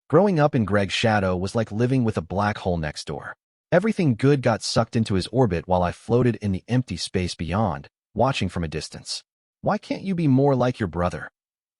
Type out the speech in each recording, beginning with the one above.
Growing up in Greg's shadow was like living with a black hole next door. Everything good got sucked into his orbit while I floated in the empty space beyond, watching from a distance. "Why can't you be more like your brother?"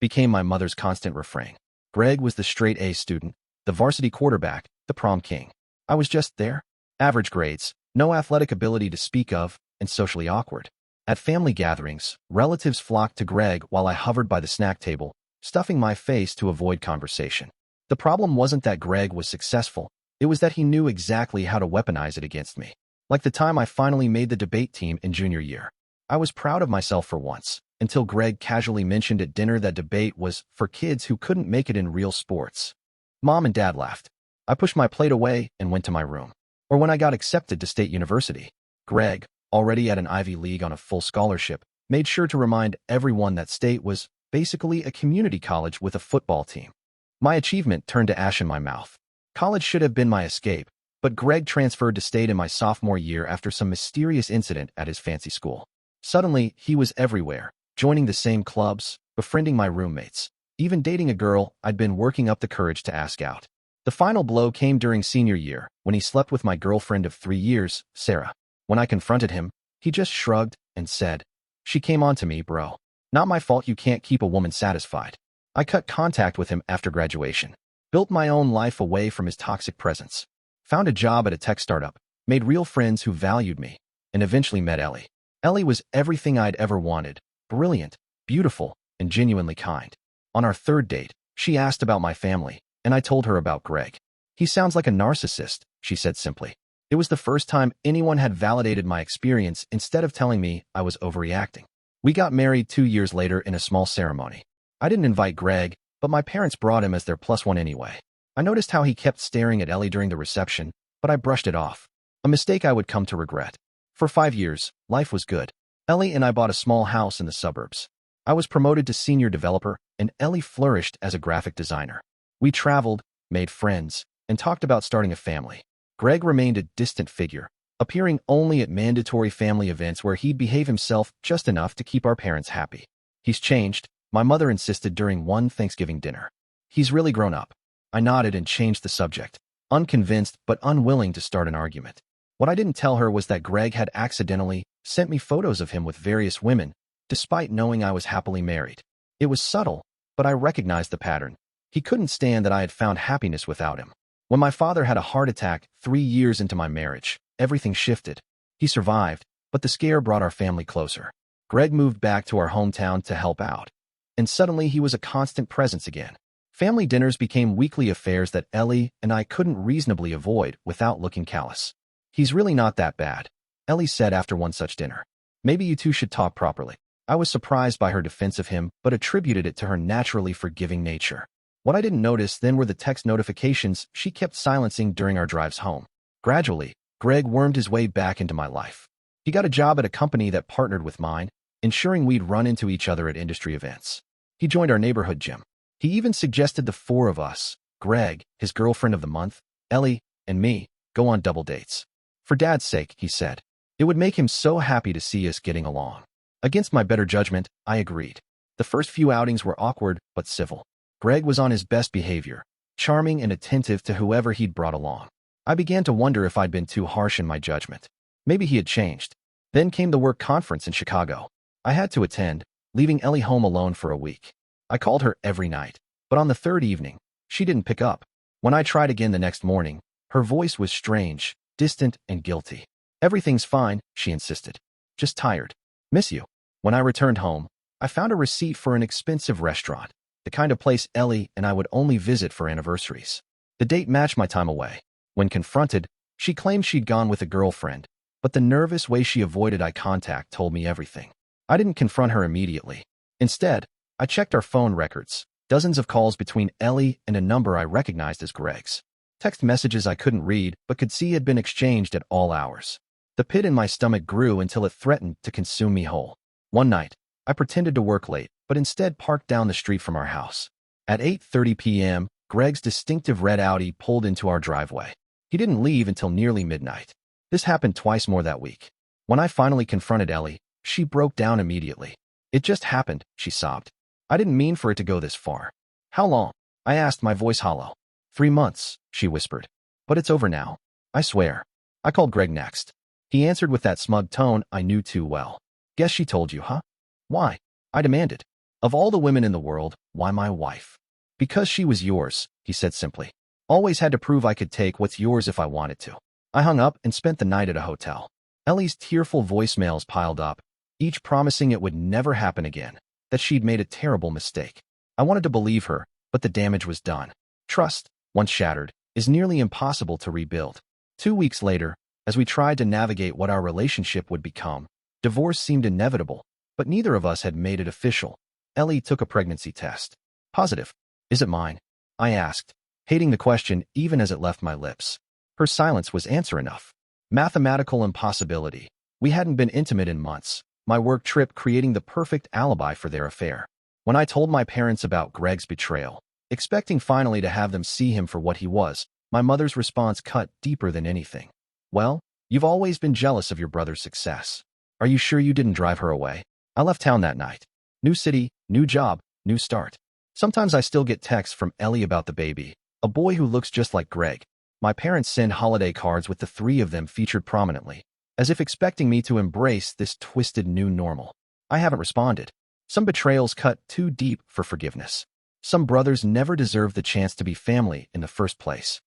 became my mother's constant refrain. Greg was the straight A student, the varsity quarterback, the prom king. I was just there. Average grades, no athletic ability to speak of, and socially awkward. At family gatherings, relatives flocked to Greg while I hovered by the snack table, stuffing my face to avoid conversation. The problem wasn't that Greg was successful, it was that he knew exactly how to weaponize it against me. Like the time I finally made the debate team in junior year. I was proud of myself for once, until Greg casually mentioned at dinner that debate was for kids who couldn't make it in real sports. Mom and Dad laughed. I pushed my plate away and went to my room. Or when I got accepted to State University, Greg, already at an Ivy League on a full scholarship, made sure to remind everyone that State was basically a community college with a football team. My achievement turned to ash in my mouth. College should have been my escape, but Greg transferred to State in my sophomore year after some mysterious incident at his fancy school. Suddenly, he was everywhere, joining the same clubs, befriending my roommates, even dating a girl I'd been working up the courage to ask out. The final blow came during senior year, when he slept with my girlfriend of 3 years, Sarah. When I confronted him, he just shrugged and said, "She came on to me, bro. Not my fault you can't keep a woman satisfied." I cut contact with him after graduation, built my own life away from his toxic presence, found a job at a tech startup, made real friends who valued me, and eventually met Ellie. Ellie was everything I'd ever wanted, brilliant, beautiful, and genuinely kind. On our third date, she asked about my family, and I told her about Greg. "He sounds like a narcissist," she said simply. It was the first time anyone had validated my experience instead of telling me I was overreacting. We got married 2 years later in a small ceremony. I didn't invite Greg, but my parents brought him as their +1 anyway. I noticed how he kept staring at Ellie during the reception, but I brushed it off. A mistake I would come to regret. For 5 years, life was good. Ellie and I bought a small house in the suburbs. I was promoted to senior developer, and Ellie flourished as a graphic designer. We traveled, made friends, and talked about starting a family. Greg remained a distant figure, appearing only at mandatory family events where he'd behave himself just enough to keep our parents happy. "He's changed," my mother insisted during one Thanksgiving dinner. "He's really grown up." I nodded and changed the subject, unconvinced but unwilling to start an argument. What I didn't tell her was that Greg had accidentally sent me photos of him with various women, despite knowing I was happily married. It was subtle, but I recognized the pattern. He couldn't stand that I had found happiness without him. When my father had a heart attack 3 years into my marriage, everything shifted. He survived, but the scare brought our family closer. Greg moved back to our hometown to help out, and suddenly he was a constant presence again. Family dinners became weekly affairs that Ellie and I couldn't reasonably avoid without looking callous. "He's really not that bad," Ellie said after one such dinner. "Maybe you two should talk properly." I was surprised by her defense of him, but attributed it to her naturally forgiving nature. What I didn't notice then were the text notifications she kept silencing during our drives home. Gradually, Greg wormed his way back into my life. He got a job at a company that partnered with mine, ensuring we'd run into each other at industry events. He joined our neighborhood gym. He even suggested the 4 of us, Greg, his girlfriend of the month, Ellie, and me, go on double dates. For Dad's sake, he said. It would make him so happy to see us getting along. Against my better judgment, I agreed. The first few outings were awkward but civil. Greg was on his best behavior, charming and attentive to whoever he'd brought along. I began to wonder if I'd been too harsh in my judgment. Maybe he had changed. Then came the work conference in Chicago. I had to attend, leaving Ellie home alone for a week. I called her every night, but on the 3rd evening, she didn't pick up. When I tried again the next morning, her voice was strange, distant, and guilty. "Everything's fine," she insisted. "Just tired. Miss you." When I returned home, I found a receipt for an expensive restaurant, the kind of place Ellie and I would only visit for anniversaries. The date matched my time away. When confronted, she claimed she'd gone with a girlfriend, but the nervous way she avoided eye contact told me everything. I didn't confront her immediately. Instead, I checked our phone records, dozens of calls between Ellie and a number I recognized as Greg's. Text messages I couldn't read but could see had been exchanged at all hours. The pit in my stomach grew until it threatened to consume me whole. One night, I pretended to work late, but instead parked down the street from our house. At 8:30 p.m., Greg's distinctive red Audi pulled into our driveway. He didn't leave until nearly midnight. This happened twice more that week. When I finally confronted Ellie, she broke down immediately. "It just happened," she sobbed. "I didn't mean for it to go this far." "How long?" I asked, my voice hollow. 3 months, she whispered. But it's over now. I swear. I called Greg next. He answered with that smug tone I knew too well. Guess she told you, huh? Why? I demanded. Of all the women in the world, why my wife? Because she was yours, he said simply. Always had to prove I could take what's yours if I wanted to. I hung up and spent the night at a hotel. Ellie's tearful voicemails piled up, each promising it would never happen again, that she'd made a terrible mistake. I wanted to believe her, but the damage was done. Trust, once shattered, is nearly impossible to rebuild. 2 weeks later, as we tried to navigate what our relationship would become, divorce seemed inevitable, but neither of us had made it official. Ellie took a pregnancy test. Positive. Is it mine? I asked, hating the question even as it left my lips. Her silence was answer enough. Mathematical impossibility. We hadn't been intimate in months, my work trip creating the perfect alibi for their affair. When I told my parents about Greg's betrayal, expecting finally to have them see him for what he was, my mother's response cut deeper than anything. Well, you've always been jealous of your brother's success. Are you sure you didn't drive her away? I left town that night. New city, new job, new start. Sometimes I still get texts from Ellie about the baby, a boy who looks just like Greg. My parents send holiday cards with the three of them featured prominently, as if expecting me to embrace this twisted new normal. I haven't responded. Some betrayals cut too deep for forgiveness. Some brothers never deserved the chance to be family in the first place.